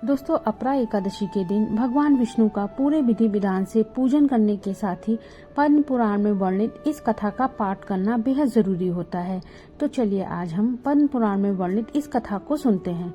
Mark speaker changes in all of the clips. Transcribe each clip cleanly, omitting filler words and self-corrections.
Speaker 1: दोस्तों, अपरा एकादशी के दिन भगवान विष्णु का पूरे विधि विधान से पूजन करने के साथ ही पद्म पुराण में वर्णित इस कथा का पाठ करना बेहद जरूरी होता है। तो चलिए आज हम पद्म पुराण में वर्णित इस कथा को सुनते हैं।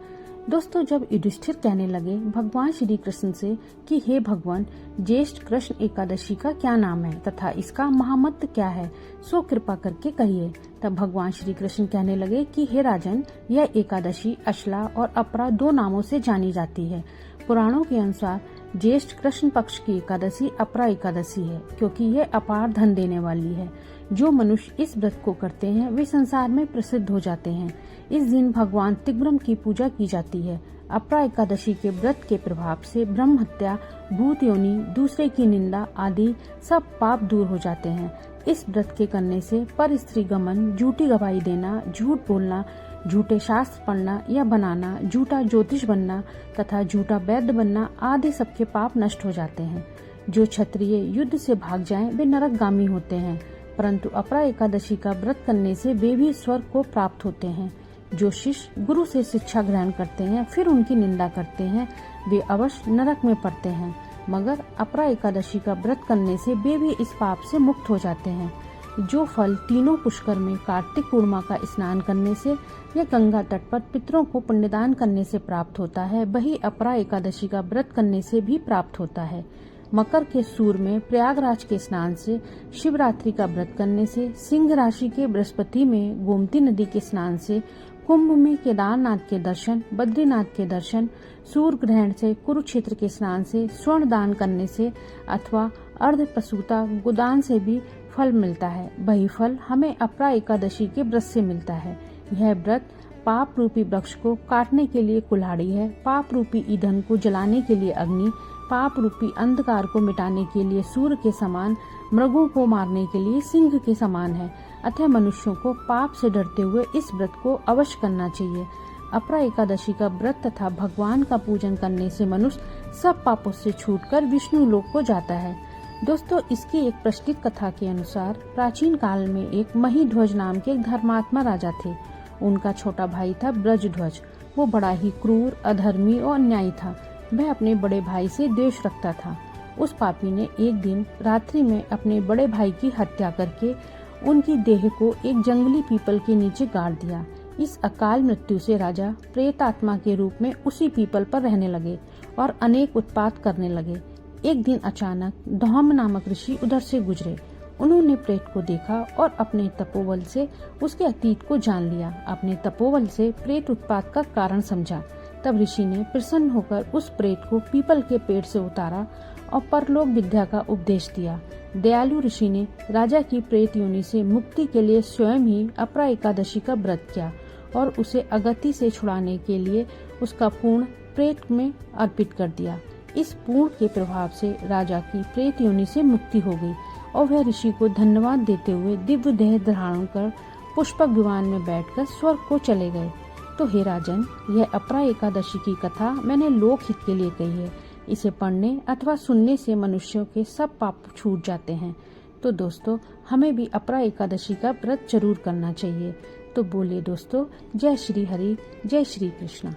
Speaker 1: दोस्तों, जब युधिष्ठिर कहने लगे भगवान श्री कृष्ण से कि हे भगवान, ज्येष्ठ कृष्ण एकादशी का क्या नाम है तथा इसका महामत्त क्या है, सो कृपा करके कहिए। तब भगवान श्री कृष्ण कहने लगे कि हे राजन, यह एकादशी अश्ला और अपरा दो नामों से जानी जाती है। पुराणों के अनुसार ज्येष्ठ कृष्ण पक्ष की एकादशी अपरा एकादशी है, क्योंकि यह अपार धन देने वाली है। जो मनुष्य इस व्रत को करते हैं वे संसार में प्रसिद्ध हो जाते हैं। इस दिन भगवान तिग्रम की पूजा की जाती है। अपरा एकादशी के व्रत के प्रभाव से ब्रह्म हत्या, भूत योनि, दूसरे की निंदा आदि सब पाप दूर हो जाते हैं। इस व्रत के करने से पर स्त्री गमन, झूठी गवाही देना, झूठ बोलना, झूठे शास्त्र पढ़ना या बनाना, झूठा ज्योतिष बनना तथा झूठा वैद्य बनना आदि सबके पाप नष्ट हो जाते हैं। जो क्षत्रिय युद्ध से भाग जाएं वे नरकगामी होते हैं, परंतु अपरा एकादशी का व्रत करने से वे भी स्वर्ग को प्राप्त होते हैं। जो शिष्य गुरु से शिक्षा ग्रहण करते हैं फिर उनकी निंदा करते हैं वे अवश्य नरक में पड़ते हैं, मगर अपरा एकादशी का व्रत करने से वे भी इस पाप से मुक्त हो जाते हैं। जो फल तीनों पुष्कर में कार्तिक पूर्णिमा का स्नान करने से या गंगा तट पर पितरों को पुण्यदान करने से प्राप्त होता है, वही अपरा एकादशी का व्रत करने से भी प्राप्त होता है। मकर के सूर में प्रयागराज के स्नान से, शिवरात्रि का व्रत करने से, सिंह राशि के बृहस्पति में गोमती नदी के स्नान से, कुंभ में केदारनाथ के दर्शन, बद्रीनाथ के दर्शन, सूर्य ग्रहण से, कुरुक्षेत्र के स्नान से, स्वर्ण दान करने से अथवा अर्ध प्रसूता गोदान से भी फल मिलता है। वही फल हमें अपरा एकादशी के व्रत से मिलता है। यह व्रत पाप रूपी वृक्ष को काटने के लिए कुल्हाड़ी है, पाप रूपी ईंधन को जलाने के लिए अग्नि, पाप रूपी अंधकार को मिटाने के लिए सूर्य के समान, मृगों को मारने के लिए सिंह के समान है। अतः मनुष्यों को पाप से डरते हुए इस व्रत को अवश्य करना चाहिए। अपरा एकादशी का व्रत तथा भगवान का पूजन करने से मनुष्य सब पापों से छूटकर विष्णु लोक को जाता है। दोस्तों, इसकी एक प्रचलित कथा के अनुसार प्राचीन काल में एक महीध्वज नाम के एक धर्मात्मा राजा थे। उनका छोटा भाई था ब्रजध्वज। वो बड़ा ही क्रूर, अधर्मी और अन्यायी था। वह अपने बड़े भाई से द्वेष रखता था। उस पापी ने एक दिन रात्रि में अपने बड़े भाई की हत्या करके उनकी देह को एक जंगली पीपल के नीचे गाड़ दिया। इस अकाल मृत्यु से राजा प्रेत आत्मा के रूप में उसी पीपल पर रहने लगे और अनेक उत्पात करने लगे। एक दिन अचानक धौम नामक ऋषि उधर से गुजरे। उन्होंने प्रेत को देखा और अपने तपोबल से उसके अतीत को जान लिया। अपने तपोबल से प्रेत उत्पात का कारण समझा। तब ऋषि ने प्रसन्न होकर उस प्रेत को पीपल के पेड़ से उतारा और परलोक विद्या का उपदेश दिया। दयालु ऋषि ने राजा की प्रेत योनि से मुक्ति के लिए स्वयं ही अपरा एकादशी का व्रत किया और उसे अगति से छुड़ाने के लिए उसका पूर्ण प्रेत में अर्पित कर दिया। इस पूर्ण के प्रभाव से राजा की प्रेत योनि से मुक्ति हो गई और वह ऋषि को धन्यवाद देते हुए दिव्य देह धारण कर पुष्पक विमान में बैठकर स्वर्ग को चले गए। तो हे राजन, यह अपरा एकादशी की कथा मैंने लोक हित के लिए कही है। इसे पढ़ने अथवा सुनने से मनुष्यों के सब पाप छूट जाते हैं। तो दोस्तों, हमें भी अपरा एकादशी का व्रत जरूर करना चाहिए। तो बोलिए दोस्तों, जय श्री हरि, जय श्री कृष्ण।